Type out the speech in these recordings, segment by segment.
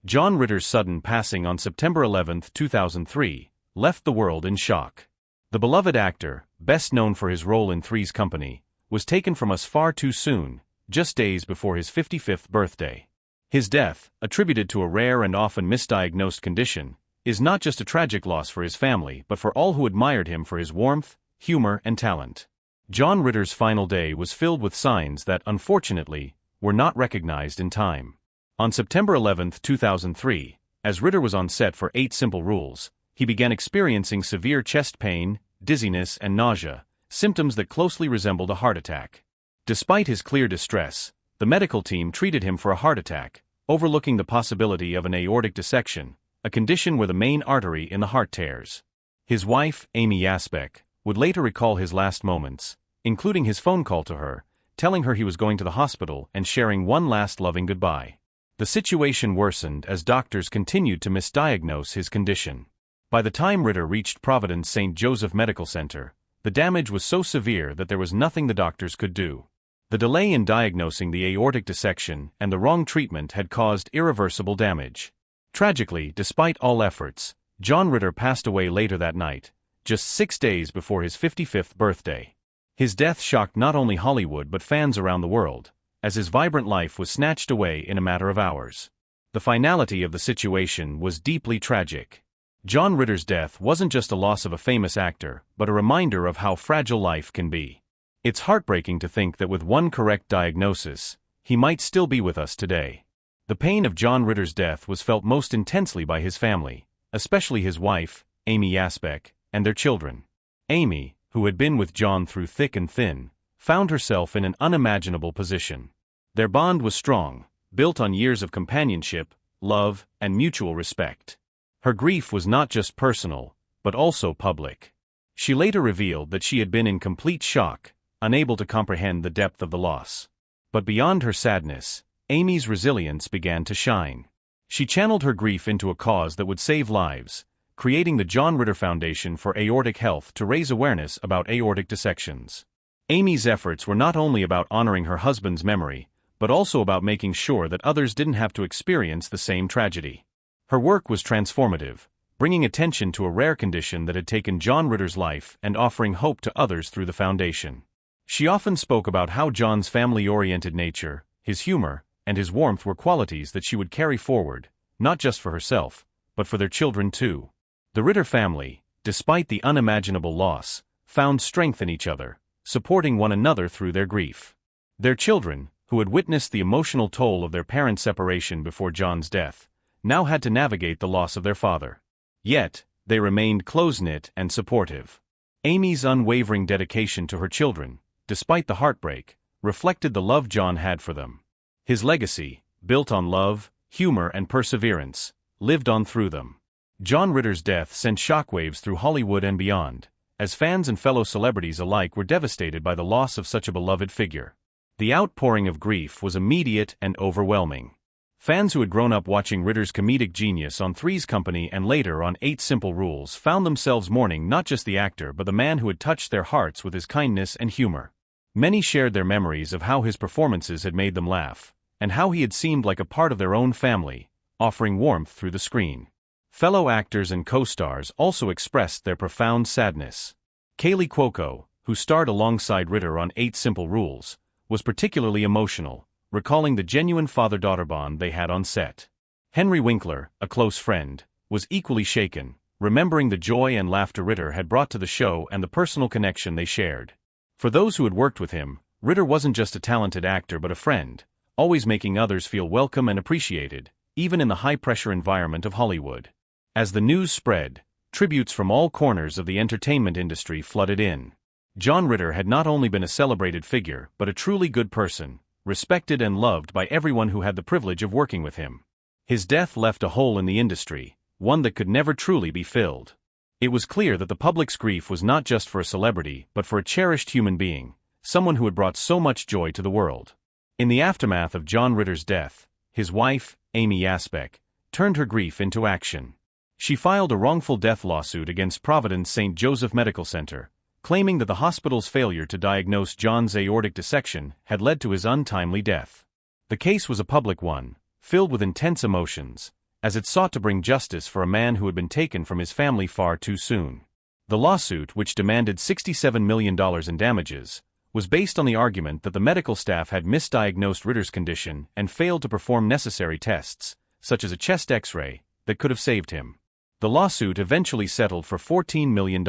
John Ritter's sudden passing on September 11, 2003, left the world in shock. The beloved actor, best known for his role in Three's Company, was taken from us far too soon, just days before his 55th birthday. His death, attributed to a rare and often misdiagnosed condition, is not just a tragic loss for his family but for all who admired him for his warmth, humor, and talent. John Ritter's final day was filled with signs that, unfortunately, were not recognized in time. On September 11, 2003, as Ritter was on set for 8 Simple Rules, he began experiencing severe chest pain, dizziness, and nausea, symptoms that closely resembled a heart attack. Despite his clear distress, the medical team treated him for a heart attack, overlooking the possibility of an aortic dissection, a condition where the main artery in the heart tears. His wife, Amy Yasbeck, would later recall his last moments, including his phone call to her, telling her he was going to the hospital and sharing one last loving goodbye. The situation worsened as doctors continued to misdiagnose his condition. By the time Ritter reached Providence St. Joseph Medical Center, the damage was so severe that there was nothing the doctors could do. The delay in diagnosing the aortic dissection and the wrong treatment had caused irreversible damage. Tragically, despite all efforts, John Ritter passed away later that night, just 6 days before his 55th birthday. His death shocked not only Hollywood but fans around the world, as his vibrant life was snatched away in a matter of hours. The finality of the situation was deeply tragic. John Ritter's death wasn't just a loss of a famous actor, but a reminder of how fragile life can be. It's heartbreaking to think that with one correct diagnosis, he might still be with us today. The pain of John Ritter's death was felt most intensely by his family, especially his wife, Amy Yasbeck, and their children. Amy, who had been with John through thick and thin, found herself in an unimaginable position. Their bond was strong, built on years of companionship, love, and mutual respect. Her grief was not just personal, but also public. She later revealed that she had been in complete shock, unable to comprehend the depth of the loss. But beyond her sadness, Amy's resilience began to shine. She channeled her grief into a cause that would save lives, creating the John Ritter Foundation for Aortic Health to raise awareness about aortic dissections. Amy's efforts were not only about honoring her husband's memory, but also about making sure that others didn't have to experience the same tragedy. Her work was transformative, bringing attention to a rare condition that had taken John Ritter's life and offering hope to others through the foundation. She often spoke about how John's family-oriented nature, his humor, and his warmth were qualities that she would carry forward, not just for herself, but for their children too. The Ritter family, despite the unimaginable loss, found strength in each other, supporting one another through their grief. Their children, who had witnessed the emotional toll of their parents' separation before John's death, now had to navigate the loss of their father. Yet, they remained close-knit and supportive. Amy's unwavering dedication to her children, despite the heartbreak, reflected the love John had for them. His legacy, built on love, humor, and perseverance, lived on through them. John Ritter's death sent shockwaves through Hollywood and beyond, as fans and fellow celebrities alike were devastated by the loss of such a beloved figure. The outpouring of grief was immediate and overwhelming. Fans who had grown up watching Ritter's comedic genius on Three's Company and later on 8 Simple Rules found themselves mourning not just the actor but the man who had touched their hearts with his kindness and humor. Many shared their memories of how his performances had made them laugh, and how he had seemed like a part of their own family, offering warmth through the screen. Fellow actors and co-stars also expressed their profound sadness. Kaley Cuoco, who starred alongside Ritter on 8 Simple Rules, was particularly emotional, recalling the genuine father-daughter bond they had on set. Henry Winkler, a close friend, was equally shaken, remembering the joy and laughter Ritter had brought to the show and the personal connection they shared. For those who had worked with him, Ritter wasn't just a talented actor but a friend, always making others feel welcome and appreciated, even in the high-pressure environment of Hollywood. As the news spread, tributes from all corners of the entertainment industry flooded in. John Ritter had not only been a celebrated figure but a truly good person, respected and loved by everyone who had the privilege of working with him. His death left a hole in the industry, one that could never truly be filled. It was clear that the public's grief was not just for a celebrity but for a cherished human being, someone who had brought so much joy to the world. In the aftermath of John Ritter's death, his wife, Amy Yasbeck, turned her grief into action. She filed a wrongful death lawsuit against Providence St. Joseph Medical Center, claiming that the hospital's failure to diagnose John's aortic dissection had led to his untimely death. The case was a public one, filled with intense emotions, as it sought to bring justice for a man who had been taken from his family far too soon. The lawsuit, which demanded $67 million in damages, was based on the argument that the medical staff had misdiagnosed Ritter's condition and failed to perform necessary tests, such as a chest X-ray, that could have saved him. The lawsuit eventually settled for $14 million,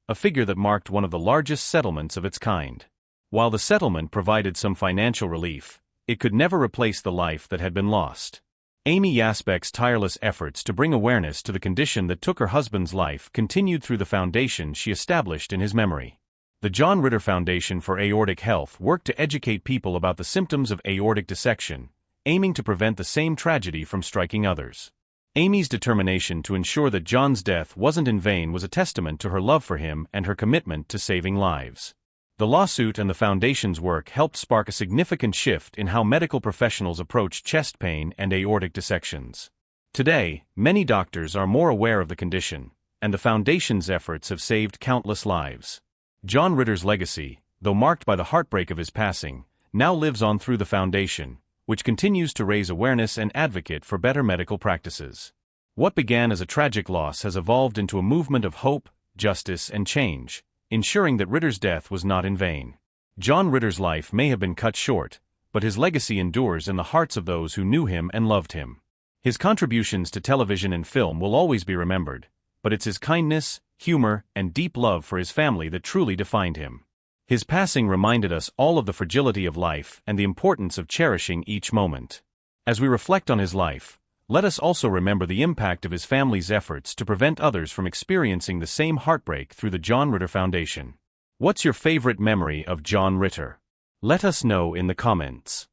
a figure that marked one of the largest settlements of its kind. While the settlement provided some financial relief, it could never replace the life that had been lost. Amy Yazbek's tireless efforts to bring awareness to the condition that took her husband's life continued through the foundation she established in his memory. The John Ritter Foundation for Aortic Health worked to educate people about the symptoms of aortic dissection, aiming to prevent the same tragedy from striking others. Amy's determination to ensure that John's death wasn't in vain was a testament to her love for him and her commitment to saving lives. The lawsuit and the foundation's work helped spark a significant shift in how medical professionals approach chest pain and aortic dissections. Today, many doctors are more aware of the condition, and the foundation's efforts have saved countless lives. John Ritter's legacy, though marked by the heartbreak of his passing, now lives on through the foundation, which continues to raise awareness and advocate for better medical practices. What began as a tragic loss has evolved into a movement of hope, justice, and change, ensuring that Ritter's death was not in vain. John Ritter's life may have been cut short, but his legacy endures in the hearts of those who knew him and loved him. His contributions to television and film will always be remembered, but it's his kindness, humor, and deep love for his family that truly defined him. His passing reminded us all of the fragility of life and the importance of cherishing each moment. As we reflect on his life, let us also remember the impact of his family's efforts to prevent others from experiencing the same heartbreak through the John Ritter Foundation. What's your favorite memory of John Ritter? Let us know in the comments.